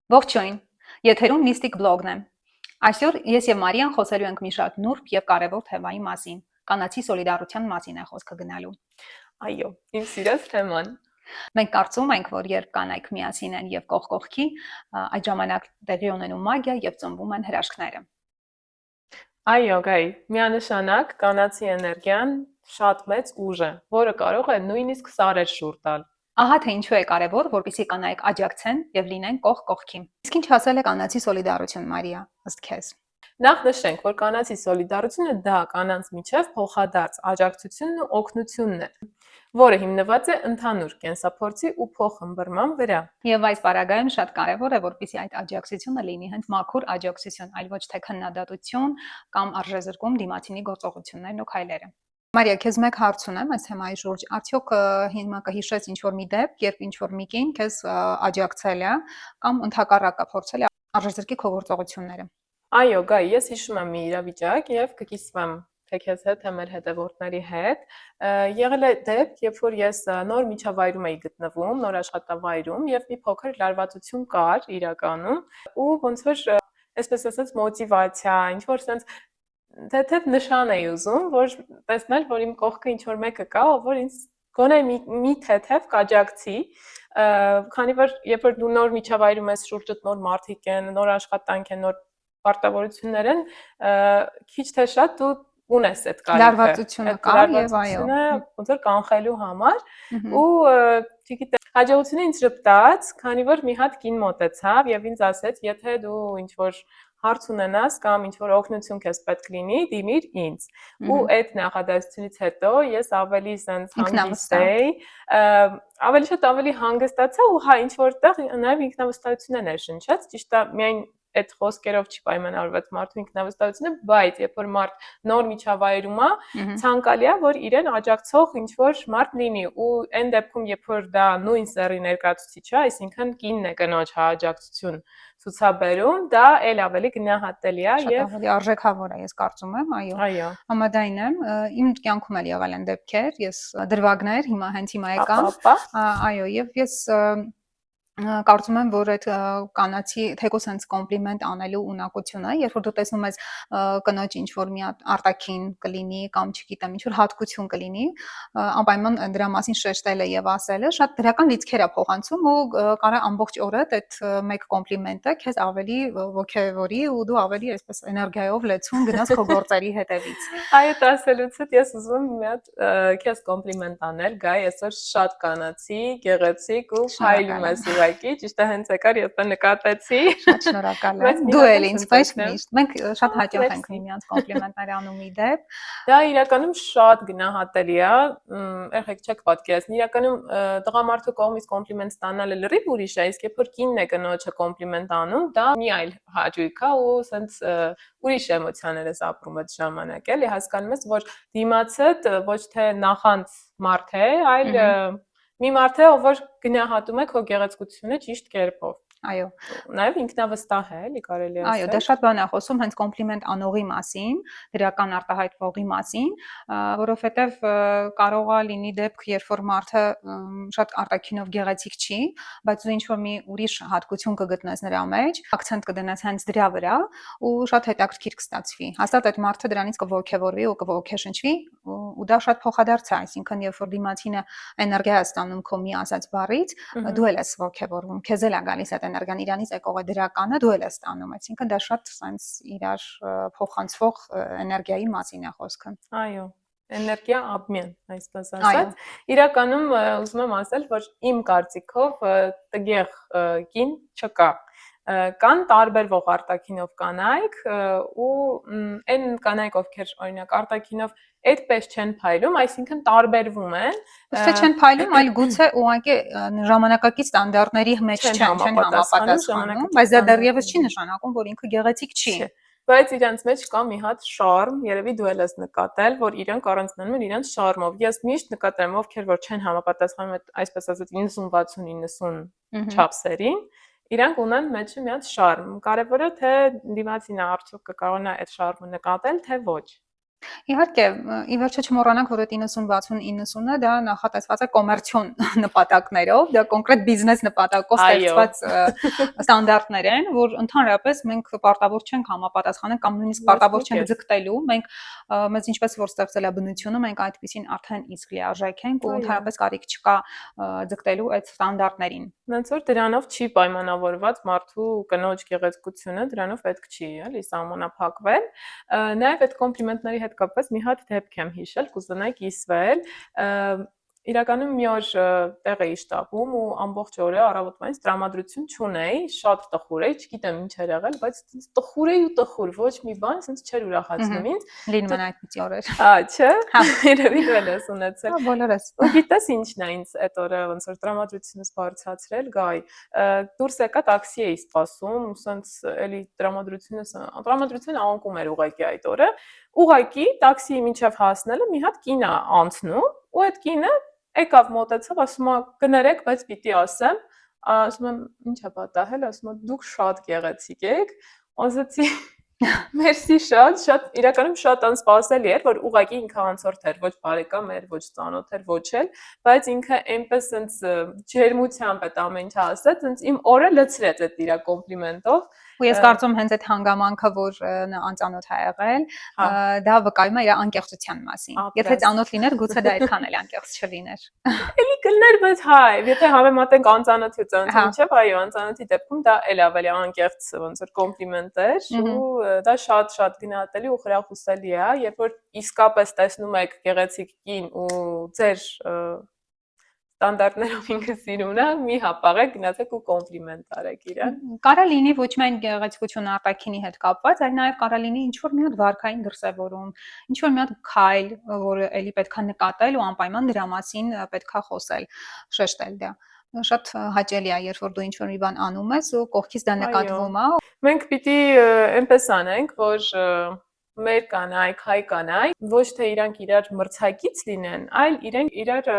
Ողջույն, եթերում միստիկ բլոգն է։ Այսօր ես եւ Մարիան խոսելու ենք մի շատ նուրբ եւ կարեւոր թեմայի մասին։ Կանացի սոլիդարության մասին է խոսքը գնալու։ Այո, իմ սիրած թեման։ Մենք կարծում ենք, որ երբ կանայք միասին են եւ կողք կողքի, այդ ժամանակ տեղի ունենում մագիա եւ ծնվում են հրաշքները։ Այո, գայ, միանշանակ կանացի էներգիան շատ մեծ ուժ է, որը կարող է նույնիսկ սարեր շուռ տալ։ Ահա թե ինչու է կարևոր, որպեսզի կանայք աջակցեն եւ լինեն կողք կողքի։ Իսկ ինչ ասել է կանացի սոլիդարություն, Մարիա, ըստ քեզ։ Նախ նշենք, որ կանացի սոլիդարությունը դա կանանց միջև փոխադարձ աջակցությունն ու օգնությունն է, որը հիմնված է ընդհանուր կենսափորձի ու փոխհմբռնման վրա։ Եվ այս պարագայում շատ կարևոր է, որպեսզի այդ աջակցությունը լինի հենց մաքուր աջակցություն, այլ ոչ թե քննադատություն կամ արժեզրկում դիմացինի գործողություններն ու քայլերը։ Մարիա, քեզ մեկ հարց ունեմ այս թեմայի շուրջ։ Արդյոք հիմա կհիշես ինչ-որ մի դեպք, երբ ինչ-որ մի կին քեզ աջակցել է կամ ընդհակառակը փորձել է արժեզրկի քո գործողությունները։ Այո, գայ, ես հիշում եմ մի իրավիճակ եւ կկիսվեմ թե քեզ հետ, թե մեր հետևորդների հետ։ Եղել է դեպք, երբ որ ես նոր միջավայրում էի գտնվում, նոր աշխատավայրում եւ մի փոքր լարվածություն կար իրականում, ու ոնց որ այսպես ասած մոտիվացիա, ինչ որ sense թեթև նշան էի ուզում, որ տեսնել, որ իմ կողքը ինչ որ մեկը կա, ով որ ինձ գոնե մի թեթև կաջակցի, քանի որ երբ որ դու նոր միջավայրում ես, շուրջդ նոր մարդիկ են, նոր աշխատանք են, նոր պարտավորություններ են, քիչ թե շատ դու ունես այդ կարիքը, լարվածությունը կա եւ այո, ոնց որ կանխելու համար, ու չգիտեմ, հաջողությունը ինձ ժպտաց, քանի որ մի հատ կին մոտեցավ եւ ինձ ասեց, եթե դու ինչ որ հարց ունենաս կամ ինչ որ օգնություն քեզ պետք լինի, դիմիր ինձ։ Ու այդ նախադասությունից հետո ես ավելի sense հանգիստ էի, ավելի շատ ավելի հանգստացա ու հա ինչ որտեղ նաև ինքնավստահություն է ներշնչեց, ճիշտ է, միայն այդ խոսքերով չի պայմանավորված մարդու ինքնավստահությունը, բայց երբ որ մարդ նոր միջավայրում է, ցանկալի է, որ իրեն աջակցող ինչ որ մարդ լինի ու այն դեպքում, երբ որ դա նույն սեռի ներկայացուցիչ է, այսինքն կինն է կնոջ աջակցություն ցուցաբերում, դա էլ ավելի գնահատելի է եւ ավելի արժեքավոր է, ես կարծում եմ, այո։ Համաձայն եմ, իմ կյանքում էլ եղել են դեպքեր, ես դրվագներ, հենց հիմա եկան, այո, եւ ես կարծում եմ, որ այդ կանացի թեկուզ հենց կոմպլիմենտ անելու ունակությունը, երբ որ դու տեսնում ես կնոջ ինչ որ մի արտաքին կլինի կամ չգիտեմ, ինչ որ հատկություն կլինի, անպայման դրա մասին շեշտելը եւ ասելը շատ դրական լիցքեր է փոխանցում ու կարա ամբողջ օրը այդ մեկ կոմպլիմենտը քեզ ավելի ոգևորի ու դու ավելի այսպես էներգիայով լեցուն գնաս քո գործերի հետևից։ Այո, ասելուց հետ ես ուզում եմ մի հատ քեզ կոմպլիմենտ անել, գայ, այսօր շատ կանացի, գեղեցիկ ու փայլում ես ուղղակի, ճիշտ է, հենց եկար ես նկատեցի։ Շատ շնորհակալ եմ։ Դու էլ ինձ պես միշտ։ Մենք շատ հաճախ ենք միմյանց կոմպլիմենտներ անում իդեպ։ Դա իրականում շատ գնահատելի է, երբեք չեք պատկերացնի, իրականում տղամարդու կողմից կոմպլիմենտ ստանալը լրիվ ուրիշ է, իսկ երբ որ կինն է կնոջը կոմպլիմենտ անում, դա մի այլ հաճույք է ու սենց ուրիշ էմոցիաներ ես ապրում այդ ժամանակ, էլի հասկանում ես, որ դիմացդ ոչ թե նախանց մարդ է, այլ մի մարդ է, ով որ գնահատում է քո գեղեցկությունը ճիշտ կերպով։ Այո, նաև ինքնավստահ է, էլի կարելի ասել։ Այո, դա շատ բան է խոսում հենց կոմպլիմենտ անողի մասին, դրական արտահայտվողի մասին, որովհետև կարող է լինի դեպք, երբ որ մարդը շատ արտաքինով գեղեցիկ չի, բայց դու ինչ-որ մի ուրիշ հատկություն կգտնես նրա մեջ, ակցենտ կդնես հենց դրա վրա ու շատ հետաքրքիր կստացվի։ Հաստատ այդ մարդը դրանից կոգևորվի ու կոգեշնչվի ու դա շատ փոխադարձ է, այսինքն երբ որ դիմացինը էներգիա է ստանում քո մի ասած բառից, դու էլ ես ոգևորվում, քեզ էլ է գալիս այդ էներգիան, իրանից եկող է դրականը, դու էլ ես ստանում, այսինքն դա շատ sense իրար փոխանցվող էներգիայի մասին է խոսքը։ Այո, էներգիա обмен, այսպես ասած։ Իրականում ուզում եմ ասել, որ իմ կարծիքով տգեղ կին չկա։ Կան տարբերվող արտաքինով կանայք ու այն կանայք, ովքեր օրինակ արտաքինով այդպես չեն փայլում, այսինքն տարբերվում են։ Ոչ թե չեն փայլում, այլ գուցե ուղղակի ժամանակակից ստանդարտների մեջ չեն համապատասխանում, բայց դա դեռևս չի նշանակում, որ ինքը գեղեցիկ չի։ Բայց իրանց մեջ կա մի հատ շարմ, երևի դու էլ ես նկատել, որ իրանք առանձնանում են իրանց շարմով։ Ես միշտ նկատել եմ, ովքեր որ չեն համապատասխանում այդ այսպես ասած 90-60-90 չափսերին, իրանք ունեն մեջը մի հատ շարմ։ Կարևորը թե դիմացինը արդյոք կկարողանա այդ շարմը նկատել, թե ոչ։ Իհարկե, ի վերջո չմոռանանք, որ այդ 90-60-90-ը դա նախատեսված է կոմերցիոն նպատակներով, դա կոնկրետ բիզնես նպատակով ստեղծված ստանդարտներ են, որ ընդհանրապես մենք պարտավոր չենք համապատասխանել կամ նույնիսկ պարտավոր չենք ձգտելու, մենք մեզ ինչպես որ ստեղծել է բնությունը, մենք այդպեսին արդեն իսկ լիարժեք ենք ու ընդհանրապես կարիք չկա ձգտելու այդ ստանդարտներին։ Ոնց որ դրանով չի պայմանավորված մարդու կնոջ գեղեցկությունը, դրանով պետք չի, էլի, սահմանափակվել։ Նաև այդ կոմպլիմենտների հետ կապված մի հատ դեպք եմ հիշել, կուզենայի կիսվել։ Իրականում մի օր տեղ էի շտապում ու ամբողջ օրը առավոտվանից տրամադրություն չունեի, շատ տխուր էի, չգիտեմ ինչ էր եղել, բայց տխուր էի ու տխուր, ոչ մի բան, ասենց չէր ուրախացնում ինձ։ Լինում են այդպիսի օրեր։ Չէ։ Երևի դու ես ունեցել։ Բոլորս։ Ու գիտես ինչն է ինձ այդ օրը ոնց որ տրամադրությունս բարձրացրել, գայ։ Դուրս եկա տաքսի էի սպասում, ու սենց էլի տրամադրությունը անկում էր ուղակի այդ օրը։ Ուղակի տաքսիի միջև հասնելը մի հատ կին է անցնում, ու այդ կինը եկավ մոտեցավ, ասում է կներեք, բայց պիտի ասեմ, ասում եմ ինչ է պատահել, ասում է դուք շատ գեղեցիկ եք, ասացի մերսի շատ իրականում շատ անսպասելի էր, որ ուղղակի ինքը անցորդ էր, ոչ բարեկամ էր, ոչ ծանոթ էր, ոչ էլ, բայց ինքը այնպես sense ջերմությամբ այդ ամեն ինչը ասաց, sense իմ օրը լցրեց այդ իր կոմպլիմենտով։ Ու ես կարծում հենց այդ հանգամանքը, որ նա անծանոթ է եղել, դա վկայում է իր անկեղծության մասին։ Եթե ծանոթ լիներ, գուցե դա այդքան էլ անկեղծ չլիներ։ Էլի կլներ, բայց հայ, եթե համեմատենք անծանոթի ու ծանոթի միջև, այո, անծանոթի դեպքում դա էլ ավելի անկեղծ ոնց որ կոմպլիմենտ էր, ու դա շատ գնահատելի ու խրախուսելի է, երբ որ իսկապես տեսնում եք գեղեցիկ կին ու ձեր ստանդարտներով ինքը սիրուն է, մի հապաղեք, գնացեք ու կոմպլիմենտ արեք իրան։ Կարա լինի ոչ միայն գեղեցկությունը արտաքինի հետ կապված, այլ նաև կարա լինի ինչ որ մի հատ վարքային դրսևորում, ինչ որ մի հատ քայլ, որը էլի պետքա նկատել ու անպայման դրա մասին պետքա խոսել, շեշտել դա։ Շատ հաճելի է, երբ որ դու ինչ-որ մի բան անում ես ու կողքից դա նկատվում է։ Մենք պիտի այնպես անենք, որ մեր կանայք, հայ կանայք, ոչ թե իրանք իրար մրցակից լինեն, այլ իրենք իրար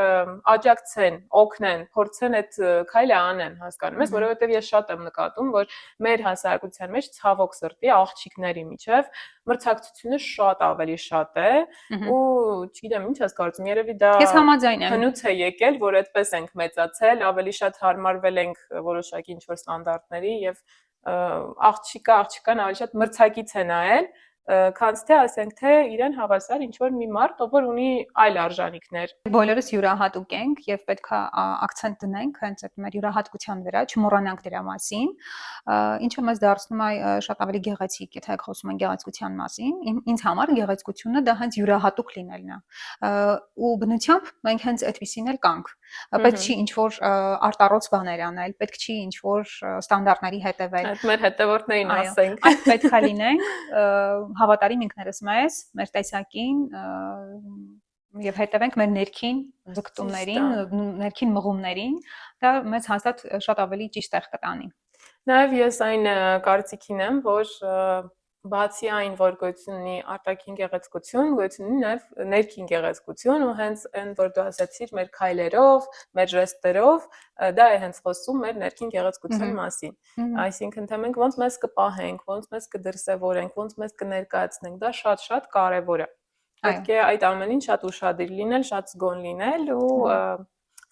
աջակցեն, օգնեն, փորձեն այդ քայլը անեն, հասկանում ես, որովհետև ես շատ եմ նկատում, որ մեր հասարակության մեջ ցավոք սրտի աղջիկների միջև մրցակցությունը շատ ավելի շատ է ու չգիտեմ ինչ ես կարծում, երևի դա հնուց է եկել, որ այդպես ենք մեծացել, ավելի շատ հարմարվել ենք որոշակի ինչ-որ ստանդարտների եւ աղջիկան ավելի շատ մրցակից է նայել, քանց թե ասենք թե իրեն հավասար ինչ որ մի մարդ, ով որ ունի այլ արժանինքներ։ Բոլորս յուրահատուկ ենք եւ պետքա ակցենտ դնենք հենց այդ մեր յուրահատկության վրա, չմոռանանք դրա մասին, ինչը մեզ դարձնում է շատ ավելի գեղեցիկ, եթե խոսում ենք գեղեցկության մասին։ Ինձ համար գեղեցկությունը դա հենց յուրահատուկ լինելն է։ Ու բնությամբ մենք հենց այդպեսին էլ կանք։ Պետք չի ինչ որ արտառոց բաներ անել, պետք չի ինչ որ ստանդարտների հետևել։ Այդ մեր հետևորդներին ասենք։ Այդ պետքա լինենք հավատարիմ ինքներս մեզ, մեր տեսակին եւ հետևենք մեր ներքին ձգտումներին, ներքին մղումներին, դա մեզ հաստատ շատ ավելի ճիշտ տեղ կտանի։ Նաեւ ես այն կարծիքին եմ, որ բացի այն, որ գոյություն ունի արտաքին գեղեցկություն, գոյություն ունի նաեւ ներքին գեղեցկություն ու հենց այն, որ դու ասացիր, մեր քայլերով, մեր ժեստերով, դա է հենց խոսում մեր ներքին գեղեցկության մասին։ Այսինքն թե մենք ոնց մեզ կպահենք, ոնց մեզ կդրսևորենք, ոնց մեզ կներկայացնենք, դա շատ կարեւոր է։ Պետք է այդ ամենին շատ ուշադիր լինել, շատ զգոն լինել ու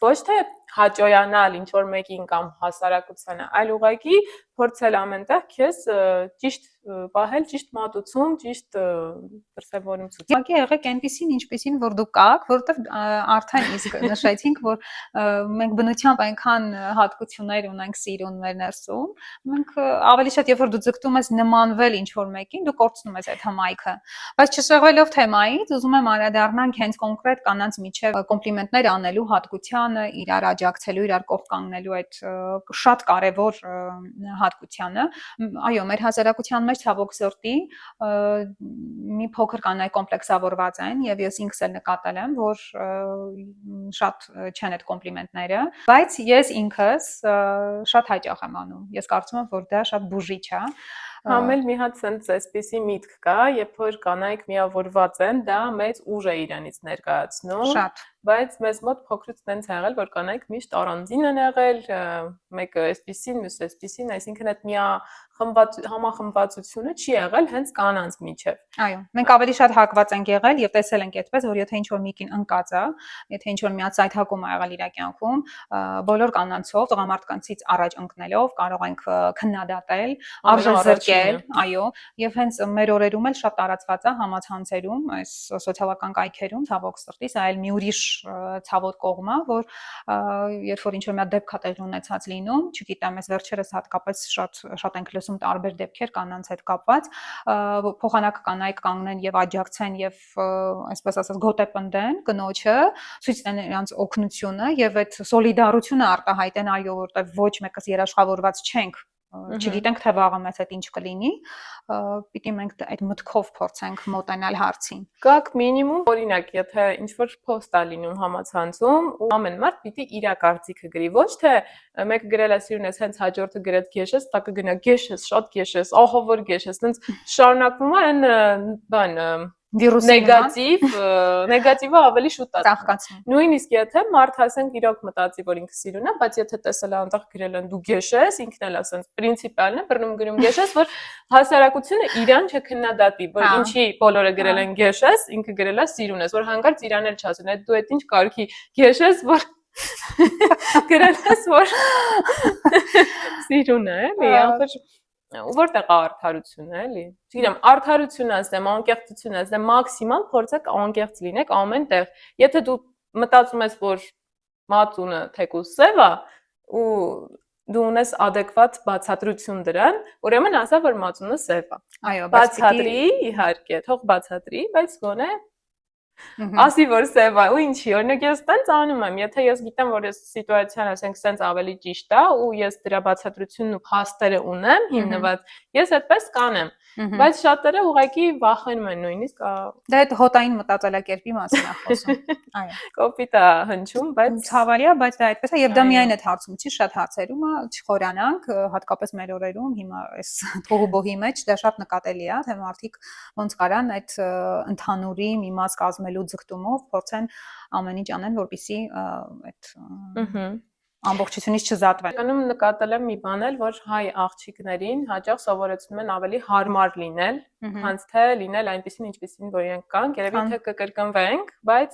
ոչ թե հաճոյանալ ինչ որ մեկին կամ հասարակությանը, այլ ուղղակի փորձել ամենտեղ քեզ ճիշտ պահել, ճիշտ մատուցում, ճիշտ դրսևորում ցույց։ Ուղղակի եղեք այնպեսին, ինչպեսին որ դուք կաք, որովհետև արդեն իսկ նշեցինք, որ մենք բնությամբ այնքան հատկություններ ունենք սիրուն մեր ներսում, մենք ավելի շատ երբ որ դու ձգտում ես նմանվել ինչ որ մեկին, դու կորցնում ես այդ հմայքը։ Բայց չշեղվելով թեմայից, ուզում եմ անդրադառնանք հենց կոնկրետ կանանց միջև կոմպլիմենտներ անելու հատկությանը, իրար աջակցելու, իրար կողք կանգնելու այդ շատ կարևոր հատկությանը։ Այո, մեր հասարակության մեջ ցավոք սրտի մի փոքր կանայք կոմպլեքսավորված են եւ ես ինքս էլ նկատել եմ, որ շատ չեն այդ կոմպլիմենտները, բայց ես ինքս շատ հաճախ եմ անում։ Ես կարծում եմ, որ դա շատ բուժիչ է։ Համել մի հատ sense այսպեսի միտք կա, երբ որ կանայք միավորված են, դա մեծ ուժ է իրենից ներկայացնում, Շատ բայց մեզ մոտ փոքրուց տենց եղել, որ կանայք միշտ առանձին են եղել, մեկը այսպեսին, մյուսը այսպեսին, այսինքն այդ համախմբվածությունը չի եղել հենց կանանց միջև։ Այո, մենք ավելի շատ հակված ենք եղել եւ տեսել ենք այդպես, որ եթե ինչ-որ մեկին ընկած է, եթե ինչ-որ մի հատ սայթակում ա եղել իր կյանքում, բոլոր կանանցով, տղամարդկանցից առաջ ընկնելով կարող ենք քննադատել, արժեզրկել, այո, եւ հենց մեր օրերում էլ շատ տարածված է համացանցերում, այս սոցիալական կայքերում, ցավոք սրտի, սա էլ մի ուրիշ ցավոտ կողմ է, որ երբ որ ինչ-որ մի հատ դեպք է տեղի ունեցած լինում, չգիտեմ, այս վերջերս հատկապես շատ ենք լսում տարբեր դեպքեր կանանց հետ կապված, փոխանակ կանայք կանգնեն եւ աջակցեն եւ այսպես ասած գոտե պնդեն կնոջը, ցույց տան իրենց օգնությունը եւ այդ սոլիդարությունը արտահայտեն, այո, որտեղ ոչ մեկս երաշխավորված չենք, չգիտենք թե վաղը մեզ հետ ինչ կլինի, պիտի մենք այդ մտքով փորձենք մոտենալ հարցին։ Կակ մինիմում օրինակ, եթե ինչ-որ post է լինում համացանցում, ու ամեն մարդ պիտի իր կարծիքը գրի, ոչ թե մեկը գրել է սիրուն ես, հենց հաջորդը գրեց գեշես, տակը գնա գեշես, շատ գեշես, ահա որ գեշես, տենց շարունակվում է այն բան նեգատիվը ավելի շուտ է ծաղկացնում։ Նույնիսկ եթե մարդ ասենք իրոք մտածի, որ ինքը սիրուն է, բայց եթե տեսել է այնտեղ գրել են դու գեշես, ինքն էլ ասենց պրինցիպալն է, բռնում գրում գեշես, որ հասարակությունը իրան չքննադատի, որ ինչի բոլորը գրել են գեշես, ինքը գրել է սիրուն ես, որ հանկարծ իրան էլ չասեն, այդ դու այդ ինչ կարքի գեշես, որ գրել ես, որ սիրուն է, էլի, որտեղ է արդարությունը, էլի։ Չգիտեմ, արդարություն ասեմ, անկեղծություն ասեմ, մաքսիմալ փորձեք անկեղծ լինեք ամեն տեղ։ Եթե դու մտածում ես, որ մածունը թեկուզ սև է, ու դու ունես adekvat բացատրություն դրան, ուրեմն ասա, որ մածունը սև է։ Այո, բացատրի, իհարկե, թող բացատրի, բայց գոնե ասի որ սև է, ու ինչի, օրինակ ես տենց անում եմ, եթե ես գիտեմ, որ այս սիտուացիան ասենք սենց ավելի ճիշտ է, ու ես դրա բացատրությունն ու փաստերը ունեմ հիմնված, ես այդպես կանեմ, բայց շատերը ուղղակի վախենում են նույնիսկ դա այդ հոտային մտածելակերպի մասին է խոսում։ Այո։ Կոպիտ է հնչում, բայց ցավալի է, բայց դա այդպես է, եւ դա միայն այդ հարցում չի, շատ հարցերում է, չխորանանք, հատկապես մեր օրերում, հիմա այս թողուբոհի մեջ դա շատ նկատելի է, թե մարդիկ ոնց կարան այդ ընդհանուրի մի մաս կազմելու ձգտումով փորձեն ամեն ինչ անեն, որպեսզի այդ ամբողջությունից չզատվեն։ Անում նկատել եմ մի բան էլ, որ հայ աղջիկներին հաճախ սովորեցնում են ավելի հարմար լինել, քան թե լինել այնպեսին, ինչպեսին որ իրենք կան, երևի թե կկրկնվենք, բայց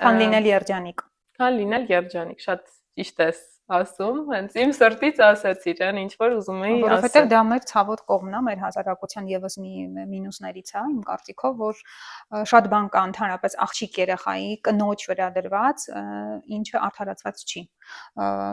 քան լինել երջանիկ։ Քան լինել երջանիկ, շատ ճիշտ ես ասում, հենց իմ սրտից ասեց իրեն, ինչ որ ուզում էի ասել։ Որովհետև դա մեր ցավոտ կողմն է, մեր հասարակության եւս մի մինուսներից է, իմ կարծիքով, որ շատ բան կա ընդհանրապես աղջիկ երեխայի կնոջ վերադրված, ինչը արդարացված չի։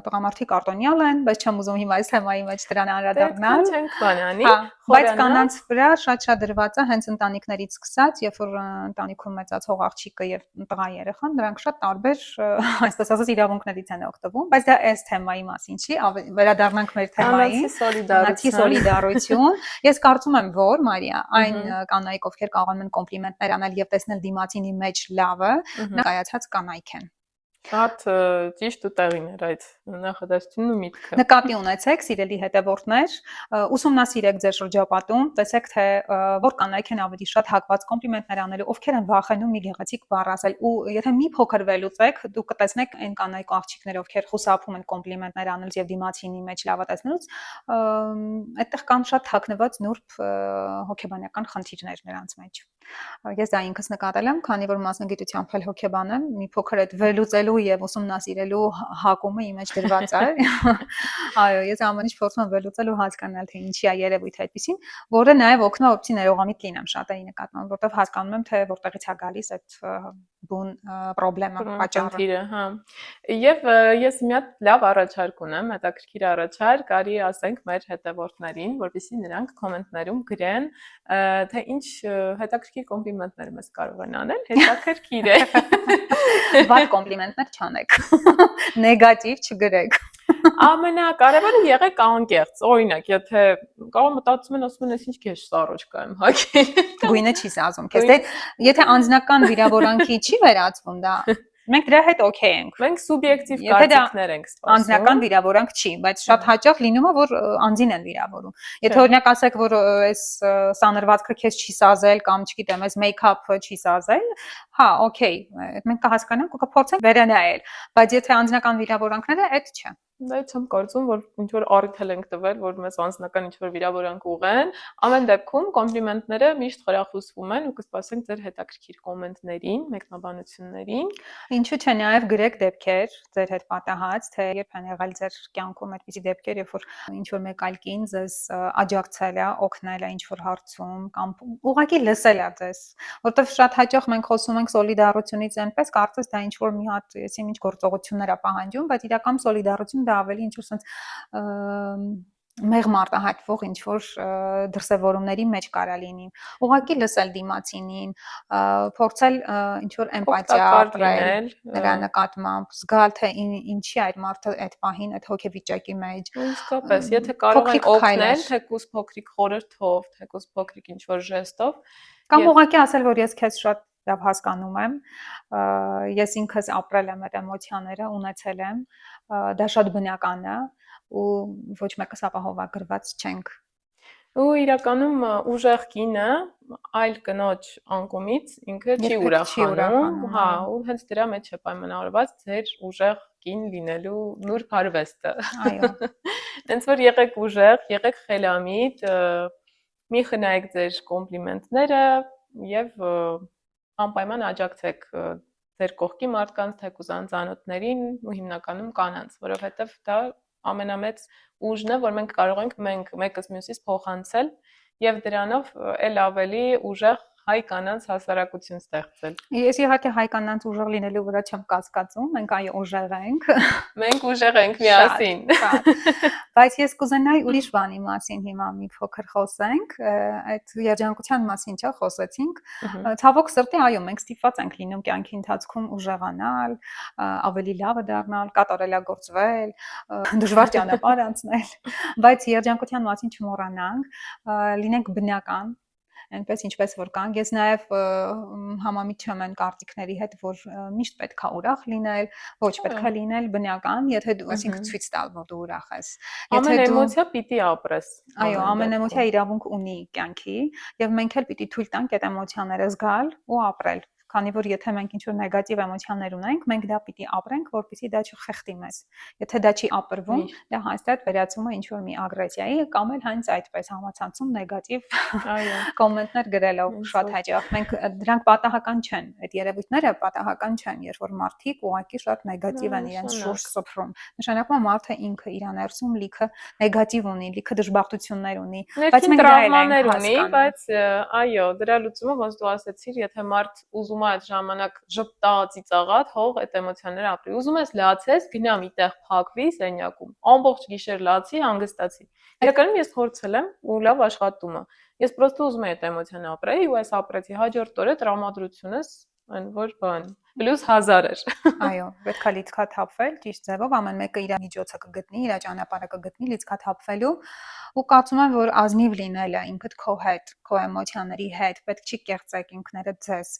Տղամարդիկ արտոնյալ են, բայց չեմ ուզում հիմա այս թեմայի մեջ դրան անդրադառնալ։ Չենք բանանի, բայց կանանց վրա շատ դրված է հենց ընտանիքներից սկսած, երբ որ ընտանիքում մեծացող աղջիկը եւ տղա երեխան, դրանք շատ տարբեր, այսպես ասած, իրավունքներից են օգտվում, բայց դա այս թեմայի մասին չի, վերադառնանք մեր թեմային, սոլիդարություն։ Ես կարծում եմ, որ Մարիա, այն կանայք, ովքեր կարող են կոմպլիմենտներ անել եւ տեսնել դիմացինի մեջ լավը, կայացած կանայք են։ Շատ ճիշտ ու տեղին էր այդ նախադասությունն ու միտքը։ Նկատի ունեցեք, սիրելի հետևորդներ, ուսումնասիրեք ձեր շրջապատում, տեսեք թե որ կանայք են ավելի շատ հակված կոմպլիմենտներ անելու, ովքեր են վախենում մի գեղեցիկ բառ ասել, ու եթե մի փոքր վերլուծեք, դուք կտեսնեք այն կանայք ու աղջիկներ, ովքեր խուսափում են կոմպլիմենտներ անելուց եւ դիմացինի մեջ լավատեսնելուց, այդտեղ կան շատ թաքնված նուրբ հոգեբանական խնդիրներ նրանց մեջ։ Ես դա ինքս նկատել եմ, քանի որ մասնագիտությամբ էլ հոգեբան եմ, մի փոքր այդ վերլուծելու եւ ուսումնասիրելու հակումը իմ մեջ դրված է։ Այո, ես ամեն ինչ փորձում եմ վերլուծել ու հասկանալ, թե ինչի է երևույթը այդպեսին, որը նաեւ օգնում է, որպեսզի ներողամիտ լինեմ շատերի նկատմամբ, որտեղ հասկանում եմ, թե որտեղից է գալիս այդ բուն խնդրեմը, պատճառը, հա։ Եվ ես մի հատ լավ առաջարկ ունեմ, հետաքրքիր առաջարկ, կարի ասենք մեր հետևորդներին, որպեսզի նրանք կոմենտներում գրեն, թե ինչ հետաքրքիր կոմպլիմենտներ մեզ կարող են անել, հետաքրքիր է։ Վատ կոմպլիմենտներ չանեք։ Նեգատիվ չգրեք։ Ամենակարևորը եղեք անկեղծ։ Օրինակ, եթե կարող մտածում են, ասում են, ես ինչ քեզ սառոջ կայեմ հագել։ Գույնը չի սազում քեզ։ Եթե անձնական վիրավորանքի չի վերածվում դա, Մենք դրա հետ օքեյ ենք։ Մենք սուբյեկտիվ Եթե դա կարծիքներ ենք սպասում։ անձնական վիրավորանք չի, բայց շատ հաճախ լինում է, որ անձին են վիրավորում։ Եթե օրինակ ասեք, որ այս սանրվածքը քեզ չի սազել կամ չգիտեմ, այս մեյքափը չի սազել, հա, օքեյ, մենք կհասկանանք ու կփորձենք վերանայել, բայց եթե անձնական վիրավորանքները, այդ չէ։ Դա չեմ կարծում, որ ինչ որ առիթ ենք տվել, որ մեզ անձնական ինչ որ վիրավորանք ուղղեն։ Ամեն դեպքում կոմպլիմենտները միշտ խրախուսվում են ու կսպասենք ձեր հետաքրքիր կոմենտներին, մեկնաբանություններին։ Ինչու՞ չէ, նաև գրեք դեպքեր ձեր հետ պատահած, թե երբ են եղել ձեր կյանքում այդպիսի դեպքեր, երբ որ ինչ որ մեկ այլ կին ձեզ աջակցել է, օգնել է ինչ որ հարցում կամ ուղղակի լսել է ձեզ, որովհետև շատ հաճախ մենք խոսում ենք սոլիդարությունից այնպես, կարծես դա ինչ որ մի հատ եսի ինչ գործողություններ է պահանջում, բայց իրական սոլիդարություն դա ավելի ինչ որ sense մեղմ արտահայտվող ինչ որ դրսևորումների մեջ կարա լինի։ Ուղղակի լսել դիմացինին, փորձել ինչ որ էմպաթիա ապրել նրա նկատմամբ, զգալ թե ինչի այդ մարդը այդ պահին այդ հոգեվիճակի մեջ։ Իսկապես, եթե կարող են օգնել, թեկուզ փոքրիկ խորհրդով, թեկուզ փոքրիկ ինչ որ ժեստով, կամ ուղղակի ասել, որ ես քեզ շատ լավ հասկանում եմ, ես ինքս ապրել եմ այդ էմոցիաները, ունեցել եմ, դա շատ բնական է ու ոչ մեկս ապահովագրված չենք։ Ու իրականում ուժեղ կինը այլ կնոջ անկումից ինքը չի ուրախանում, հա, ու հենց դրա մեջ է պայմանավորված ձեր ուժեղ կին լինելու նուրբ արվեստը։ Այո։ Հենց որ եղեք ուժեղ, եղեք խելամիտ, մի խնայեք ձեր կոմպլիմենտները եւ անպայման աջակցեք ձեր կողքի մարդկանց, թեկուզ անծանոթներին ու հիմնականում կանանց, որովհետեւ դա ամենամեծ ուժն է, որ մենք կարող ենք մեկս մյուսից փոխանցել եւ դրանով էլ ավելի ուժեղ հայ կանանց հասարակություն ստեղծել։ Ես իհարկե հայ կանանց ուժեղ լինելու վրա չեմ կասկածում, մենք այո ուժեղ ենք։ Մենք ուժեղ ենք միասին։ Բայց ես կուզենայի ուրիշ բանի մասին հիմա մի փոքր խոսենք, այդ երջանկության մասին չէ, խոսեցինք։ Ցավոք սրտի, այո, մենք ստիպված ենք լինում կյանքի ընթացքում ուժեղանալ, ավելի լավը դառնալ, կատարելագործվել, դժվար ճանապարհ անցնել, բայց երջանկության մասին չմոռանանք, լինենք բնական, այնպես ինչպես որ կանք, ես նաև համամիտ չեմ այն կարծիքների հետ, որ միշտ պետք է ուրախ լինել, ոչ պետք է լինել բնական, եթե դու ասինքն ցույց տալ, որ դու ուրախ ես։ Ամեն էմոցիա պիտի ապրես։ Այո, ամեն էմոցիա իրավունք ունի կյանքի, եւ մենք էլ պիտի թույլ տանք այդ էմոցիաները զգալ ու ապրել։ Քանի որ եթե մենք ինչ-որ նեգատիվ էմոցիաներ ունենք, մենք դա պիտի ապրենք, որպեսզի դա չխեղդի մեզ։ Եթե դա չի ապրվում, դա հաստատ վերածում է ինչ-որ մի ագրեսիայի կամ էլ հենց այդպես համացանցում նեգատիվ կոմենտներ գրելով շատ հաճախ։ Մենք դրանք պատահական չեն, այդ երևույթները պատահական չեն, երբ որ մարդիկ ուղղակի շատ նեգատիվ են իրենց շուրջ սփռում։ Նշանակում է մարդը ինքը իր ներսում լիքը նեգատիվ ունի, լիքը դժբախտություններ ունի, բայց մենք տրավմաներ ունի, բայց այո, դրա լուծումը ոնց դու ասացիր, եթե մարդ ուզում այդ ժամանակ ժպտա, ծիծաղա, թող այդ էմոցիաները ապրի։ Ուզում ես լացես, գնա մի տեղ փակվի սենյակում։ Ամբողջ գիշեր լացի, հանգստացի։ Իրականում ես փորձել եմ ու լավ աշխատում է։ Ես պրոստը ուզում եմ այդ էմոցիան ապրեի ու այս ապրեցի հաջորդ օրը տրամադրությունս այն որ բան պլյուս 1000 էր։ Այո, պետք է լիցքաթափվել ճիշտ ձևով, ամեն մեկը իր միջոցը կգտնի, իր ճանապարհը կգտնի լիցքաթափվելու ու կարծում եմ, որ ազնիվ լինելը ինքդ քո հետ, քո էմոցիաների հետ, պետք չի կեղծեք ինքներդ ձեզ։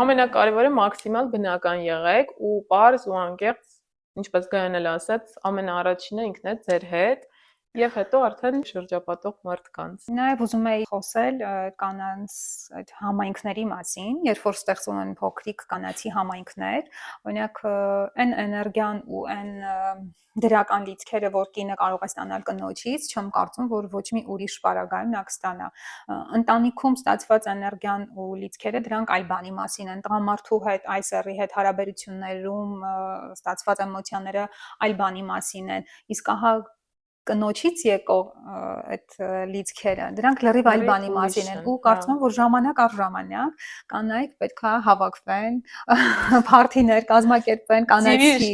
Ամենակարևորը մաքսիմալ բնական եղեք ու պարզ ու անկեղծ, ինչպես Գայանն էլ ասաց, ամենաառաջինը ինքնդ ձեր հետ եւ հետո արդեն շրջապատող մարդկանց։ Նաեւ ուզում եի խոսել կանանց այդ համայնքների մասին, երբ որ ստեղծում են փոքրիկ կանացի համայնքներ, օրինակ այն էներգիան ու այն դրական լիցքերը, որ կինը կարող է ստանալ կնոջից, չեմ կարծում, որ ոչ մի ուրիշ պարագայում նա կստանա։ Ընտանիքում ստացված էներգիան ու լիցքերը դրանք այլ բանի մասին են, տղամարդու հետ, այսերի հետ հարաբերություններում ստացված էմոցիաները այլ բանի մասին են, իսկ ահա կնոջից եկող այդ լիցքերը, դրանք լրիվ այլ բանի մասին են ու կարծում եմ, որ ժամանակ առ ժամանակ կանայք պետք է հավաքվեն, փարթիներ կազմակերպեն, կանացի,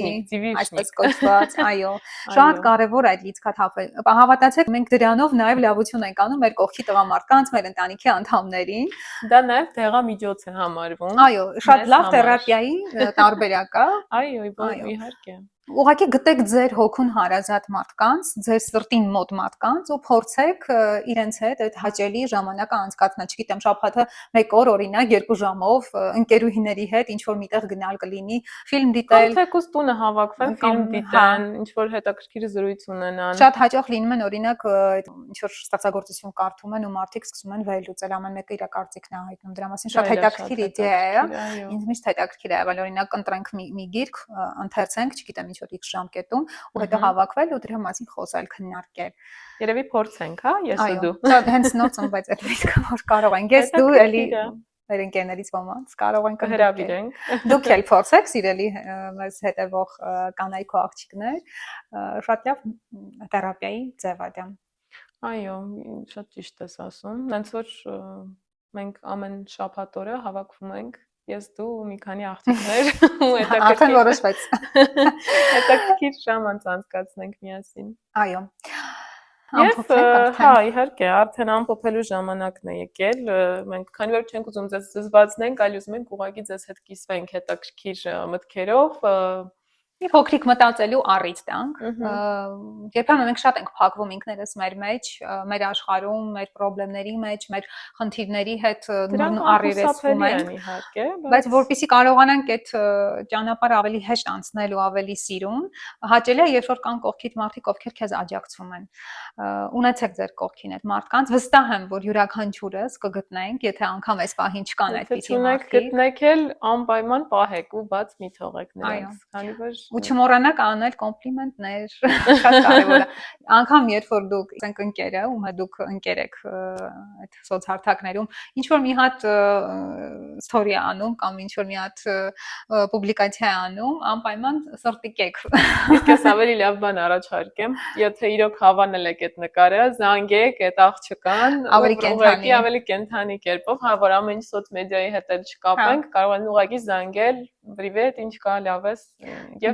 այսպես կոչված, այո, շատ կարևոր է այդ լիցքաթափել։ Հավատացեք, մենք դրանով նաև լավություն ենք անում մեր կողքի տղամարդկանց, մեր ընտանիքի անդամներին։ Դա նաև դեղամիջոց է համարվում։ Այո, շատ լավ թերապիայի տարբերակ է։ Այո, իհարկե։ Ուղղակի գտեք ձեր հոգուն հարազատ մարդկանց, ձեր սրտին մոտ մարդկանց ու փորձեք իրենց հետ այդ հաճելի ժամանակը անցկացնել, չգիտեմ, շաբաթը 1 օր օրինակ 2 ժամով ընկերուհիների հետ ինչ որ միտեղ գնալ կլինի, ֆիլմ Կամ դիտել, թեկուզ տունը հավաքվեն, ֆիլմ դիտեն, ինչ որ հետաքրքիր զրույց ունենան։ շատ հաճախ լինում են օրինակ ինչ որ ստացագործություն կարդում են ու մարդիկ սկսում են վերլուծել, ամեն մեկը իր կարծիքն է հայտնում դրա մասին, շատ հետաքրքիր իդեա է, ինձ միշտ հետաքրքիր է եղել, օրինակ ընտրենք մի գիրք, ընթերցենք, չգիտեմ, ինչ որ X ժամկետում ու հետո հավաքվել ու դրա մասին խոսել, քննարկել։ Երևի փորձենք, հա, ես ու դու։ Այո, հենց նոր ծնված այդ միտքը որ կարող ենք, ես դու էլի մեր ընկերներից ոմանց կարող ենք հրավիրենք։ Դուք էլ փորձեք, սիրելի մեզ հետևող կանայք ու աղջիկներ, շատ լավ թերապիայի ձև է դա։ Այո, շատ ճիշտ ես ասում։ Հենց որ մենք ամեն շաբաթ օրը հավաքվում ենք, ես դու մի քանի աղջիկներ ու Արդեն որոշվեց։ հետաքրքիր ժամ անցկացնենք միասին։ Այո։ Եվ հա, իհարկե, արդեն ամփոփելու ժամանակն է եկել։ Մենք քանի որ չենք ուզում ձեզ զզվացնենք, այլ ուզում ենք ուղղակի ձեզ հետ կիսվենք հետաքրքիր մտքերով, Մի փոքրիկ մտածելու առիթ տանք։ Երբեմն մենք շատ ենք փակվում ինքներս մեր մեջ, մեր աշխարհում, մեր խնդիրների մեջ, մեր խնդիրների հետ առերեսվում ենք, իհարկե, բայց որpիսի կարողանանք այդ ճանապարհը ավելի հեշտ անցնել ու ավելի սիրուն, հաճելի է, երբ որ կան կողքիդ մարդիկ, ովքեր քեզ աջակցում են։ Ունեցեք ձեր կողքին այդ մարդկանց, վստահ եմ, որ յուրաքանչյուրս կգտնենք, եթե անգամ այս պահին չկան այդպիսի մարդիկ։ Գտնեք էլ անպայման պահեք ու բաց մի թողեք նրանց, քանի որ ու չմոռանաք անել կոմպլիմենտներ, շատ կարևոր է։ Անկամ երբ որ դուք ասենք ընկերը, ում հետ դուք ընկեր եք այդ սոցհարթակներում, ինչ որ մի հատ story անում կամ ինչ որ մի հատ պուբլիկացիա անում, անպայման սրտիկեք։ Իսկ ես ավելի լավ բան առաջարկեմ, եթե իրոք հավանել եք այդ նկարը, զանգեք այդ աղջկան, ավելի կենթանի կերպով, հա, որ ամեն ինչ սոցմեդիայի հետ էլ չկապենք, կարող են ուղղակի զանգել, «Պրիվետ, ինչ կա, լավ ես»։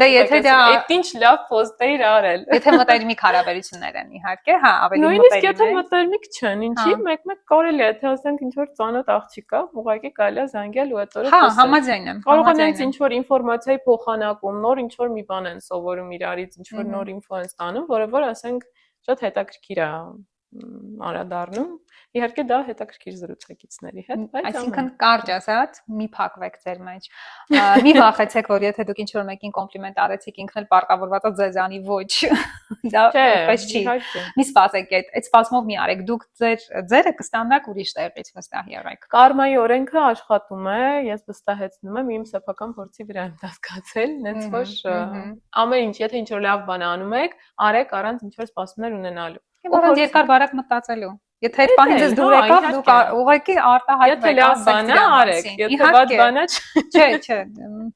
Դե եթե դա այդ ինչ լավ post էիր արել։ Եթե մտերմիկ հարաբերություններ են, իհարկե, հա, ավելի մտերմիկ։ Նույնիսկ եթե մտերմիկ չեն, ինչի մեկ-մեկ կարելի է, եթե ասենք ինչ որ ծանոթ աղջիկ կա, ուղղակի կարելի է զանգել ու այդ օրը խոսել։ Հա, համաձայն եմ։ Կարող է նենց ինչ որ ինֆորմացիայի փոխանակում, նոր ինչ որ մի բան են սովորում իրարից, ինչ որ նոր ինֆո են ստանում, որը որ ասենք շատ հետաքրքիր է անդրադառնում։ Իհարկե դա հետաքրքիր զրուցակիցների հետ, բայց այսինքն կարճ ասած, մի փակվեք ձեր մեջ։ Մի վախեցեք, որ եթե դուք ինչ որ մեկին կոմպլիմենտ արեցիք, ինքն էլ պարտավորված է ձեզանի ոչ։ Դա այդպես չի։ Մի սպասեք, այդ սպասմով մի արեք, դուք ձերը կստանաք ուրիշ տեղից, վստահ եղեք։ Կարմայի օրենքը աշխատում է, ես վստահեցնում եմ, իմ սեփական փորձի վրա եմ դա զգացել, նենց որ ամեն ինչ, եթե ինչ որ լավ բան անում եք, արեք առանց ինչ որ սպասումներ ունենալու։ Առանց երկար բարակ մտածելու։ Եթե այդ պահին ձեզ դուր եկավ, դուք ուղղակի արտահայտվեք։ Եթե լավ բան է, արեք, եթե վատ բան է, չէ,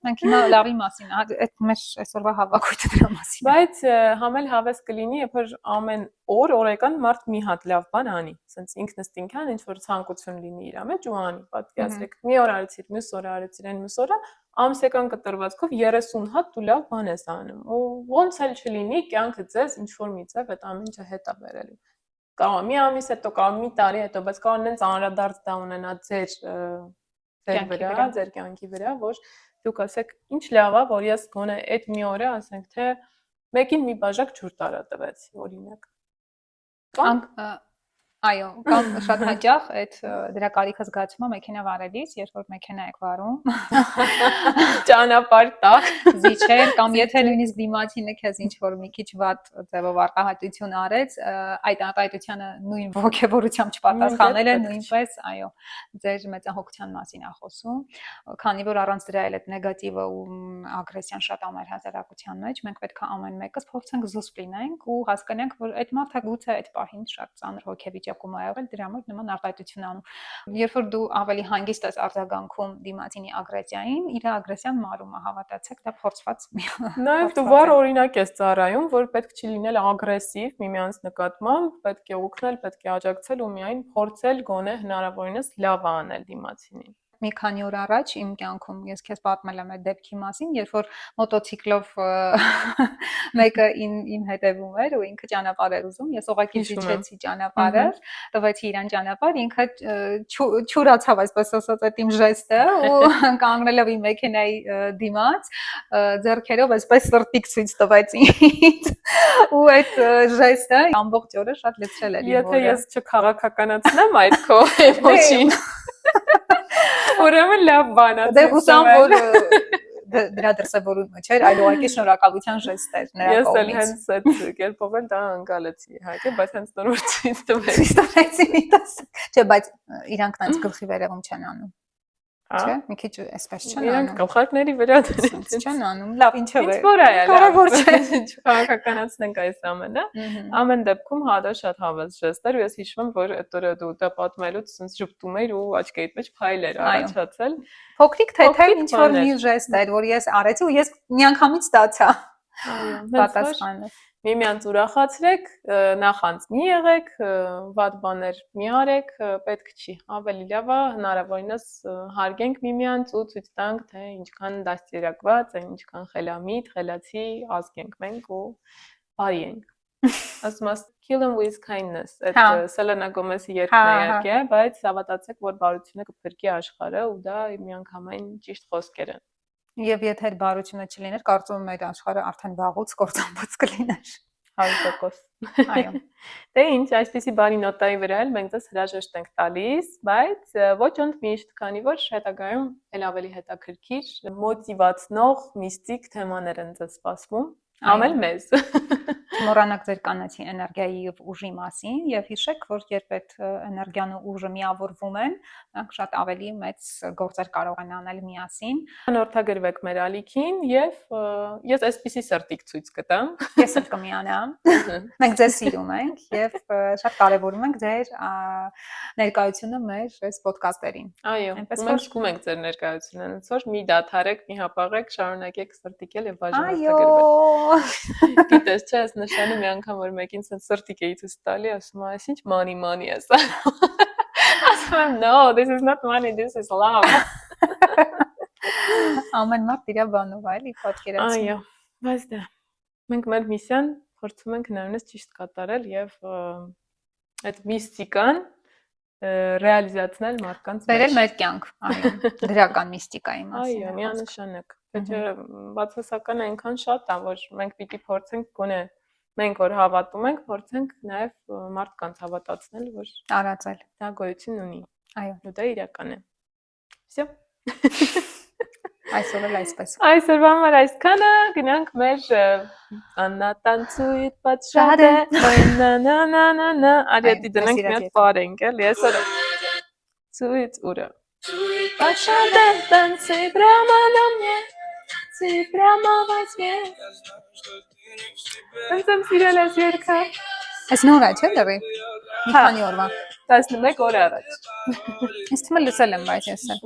մենք հիմա լավի մասին, այդ մեր այսօրվա հավաքույթը դրա մասին։ Բայց համել հավես կլինի, երբ որ ամեն օր օրական մարդ մի հատ լավ բան անի, ասենց ինքնըստինքյան ինչ որ ցանկություն լինի իր մեջ ու անի, պատկերացրեք, մի օր արեցիր, մյուս օր արեցիր, այն մյուս օրը ամսական կտրվածքով 30 հատ դու լավ բան ես անում։ Ու ոնց էլ չլինի, կյանքը ձեզ ինչ որ մի ձև այդ ամեն ինչը հետ է բերելու։ Կարող մի ամիս հետո, կարող մի տարի հետո, բայց կարող նենց անդրադարձ դա ունենա ձեր վրա, ձեր կյանքի վրա, որ դուք ասեք, ինչ լավ է, որ ես գոնե այդ մի օրը, ասենք թե մեկին մի բաժակ ջուր տարա տվեցի, օրինակ։ Այո, կամ շատ հաճախ այդ դրա կարիքը զգացումը մեքենա վարելիս, երբ որ մեքենա եք վարում, ճանապարհ տակ զիջել, կամ եթե նույնիսկ դիմացինը քեզ ինչ որ մի քիչ վատ ձևով արտահայտություն արեց, այդ արտահայտությանը նույն ողջավորությամբ չպատասխանել է նույնպես, այո, ձեր մեծահոգության մասին է խոսում, քանի որ առանց դրա էլ այդ նեգատիվը ու ագրեսիան շատ է մեր հասարակության մեջ, մենք պետք է ամեն մեկս փորձենք զուսպ լինենք ու հասկանանք, որ այդ մարդը գուցե այդ պահին շատ ծանր հոգեվիճակում ա եղել, դրա համար նման արտահայտություն անում։ Երբ որ դու ավելի հանգիստ ես արձագանքում դիմացինի ագրեսիային, իր ագրեսիան մարում է, հավատացեք, դա փորձված։ Նաև դու վառ օրինակ ես ծառայում, որ պետք չի լինել ագրեսիվ միմյանց նկատմամբ, պետք է օգնել, պետք է աջակցել ու միայն փորձել գոնե հնարավորինս լավ անել դիմացինին։ մի քանի օր առաջ իմ կյանքում ես քեզ պատմել եմ այդ դեպքի մասին, երբ որ մոտոցիկլով մեկը իմ հետևում էր ու ինքը ճանապարհ էր ուզում, ես ուղղակի իջեցի ճանապարհը, տվեցի իրան ճանապարհ, ինքը չուրացավ, այսպես ասած, այդ իմ ժեստը ու կանգնելով իմ մեքենայի դիմաց, ձեռքերով այսպես սրտիկ ցույց տվեց ինձ ու այդ ժեստը ամբողջ օրը շատ լցրել էր իմ օրը։ Եթե ես չքաղաքականացնեմ այդ քո էմոցին, ուրեմն լավ բան է։ Դե հուսամ, որ դրա դրսևորումը չէր, այլ ուղղակի շնորհակալության ժեստ էր նրա կողմից։ Ես էլ հենց այդ կերպով էլ դա անկալեցի, իհարկե, բայց հենց նոր ցույց տվեցի։ Չէ, բայց իրանք այնց գլխի վերևում չեն անում։ Չէ, մի քիչ այսպես չեն անում։ Իրանք գլխարկների վրա չեն անում։ Լավ, ինչով է։ Ինչ որ է, կարևոր չէ։ Քաղաքականացնենք այս ամենը։ Ամեն դեպքում հա շատ հավես ժեստ էր, ու ես հիշում եմ, որ այդ օրը դու դա պատմելուց sense ժպտում էիր ու աչքերիդ մեջ փայլ էր առաջացել։ Փոքրիկ թեթև ինչ որ մի ժեստ էր, որ ես արեցի ու ես միանգամից ստացա։ Այո, պատասխանը։ Միմյանց ուրախացրեք, նախանց մի եղեք, վատ բաներ մի արեք, պետք չի։ Ավելի լավ է հնարավորինս հարգենք միմյանց ու ցույց տանք, թե ինչքան դաստիարակված, ինչքան խելամիտ, խելացի ազգ ենք մենք ու բարի ենք։ Ասում ես kill them with kindness։ Այդ Selena Gomez-ի երգն է իհարկե, բայց հավատացեք, որ բարությունը կփրկի աշխարհը ու դա միանգամայն ճիշտ խոսքեր են։ Եվ եթե այդ բարությունը չլիներ, կարծում եմ այդ աշխարհը արդեն վաղուց կործանված կլիներ։ 100%։ Այո։ Դե ինչ, այսպեսի բարի նոտայի վրա էլ մենք ձեզ հրաժեշտ ենք տալիս, բայց ոչ ընդմիշտ, քանի որ հետագայում էլ ավելի հետաքրքիր, մոտիվացնող, միստիկ թեմաներ են ձեզ սպասվում։ Ամել մեզ։ Մոռանաք ձեր կանացի էներգիայի եւ ուժի մասին եւ հիշեք, որ երբ այդ էներգիան ու ուժը միավորվում են, նրանք շատ ավելի մեծ գործեր կարող են անել միասին։ Անօրթագրվեք մեր ալիքին եւ ես այսպեսի սրտիկ ցույց կտամ։ Ես էլ կմիանամ։ Մենք ձեզ սիրում ենք եւ շատ կարեւորում ենք ձեր ներկայությունը մեր այս ոդկասթերին։ Այո, մենք զգում ենք ձեր ներկայությունը, ոնց որ մի դադարեք, մի հապաղեք, շարունակեք սրտիկել եւ բաժանորդագրվել։ Գիտես, չէ, ես նշանը մի անգամ որ մեկին sense սրտիկ էի ցույց տալի, ասում եմ, այս ինչ money է սա։ Ասում եմ, no, this is not money, this is love։ Ամեն մարդ իր բանով էլի պատկերացնում։ Այո, բայց դա մենք մեր միսիան փորձում ենք հնարինս ճիշտ կատարել եւ այդ միստիկան ռեալիզացնել մարդկանց մեջ։ Բերել մեր կյանք, այո, դրական միստիկայի մասին։ Այո, միանշանակ։ Դա բացասական այնքան շատ է, որ մենք պիտի փորձենք գոնե մենք որ հավատում ենք, փորձենք նաև մարդկանց հավատացնել, որ արածել դա գոյություն ունի։ Այո, ու դա իրական է։ Всё։ Այսօր էլ այսպես։ Այսօրվա համար այսքանը, գնանք մեր Աննա տանցույց պատշադ է, նա արյետի դնենք մի հատ պարենք էլ, այսօր ցույց ուրը։ Պատշադ է, տանցի прямо на мне, ты прямо возьми։ Ընձեմ սիրել ես երգը։ Այս նոր է, չէ՞ դեռ։ Մի քանի օրվա։ 11 օր առաջ։ Ինձ թվում է լսել եմ, բայց ես էլ։